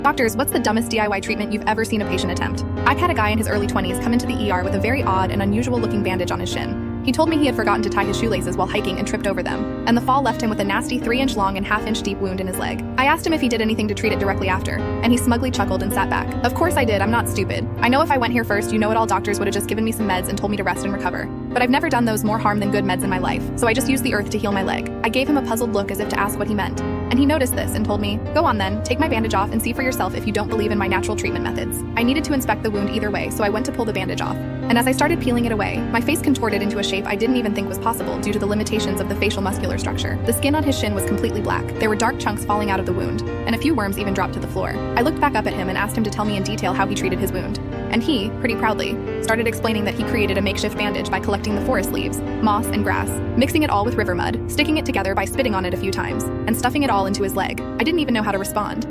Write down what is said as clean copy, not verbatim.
Doctors, what's the dumbest DIY treatment you've ever seen a patient attempt? I've had a guy in his early 20s come into the ER with a very odd and unusual looking bandage on his shin. He told me he had forgotten to tie his shoelaces while hiking and tripped over them, and the fall left him with a nasty 3-inch long and 1/2-inch deep wound in his leg. I asked him if he did anything to treat it directly after, and he smugly chuckled and sat back. Of course I did, I'm not stupid. I know if I went here first, you know-it-all doctors would have just given me some meds and told me to rest and recover. But I've never done those more harm than good meds in my life, so I just used the earth to heal my leg. I gave him a puzzled look as if to ask what he meant, and he noticed this and told me, "Go on then, take my bandage off and see for yourself if you don't believe in my natural treatment methods." I needed to inspect the wound either way, so I went to pull the bandage off. And as I started peeling it away, my face contorted into a shape I didn't even think was possible due to the limitations of the facial muscular structure. The skin on his shin was completely black. There were dark chunks falling out of the wound, and a few worms even dropped to the floor. I looked back up at him and asked him to tell me in detail how he treated his wound. And he, pretty proudly, started explaining that he created a makeshift bandage by collecting the forest leaves, moss, and grass, mixing it all with river mud, sticking it together by spitting on it a few times, and stuffing it all into his leg. I didn't even know how to respond.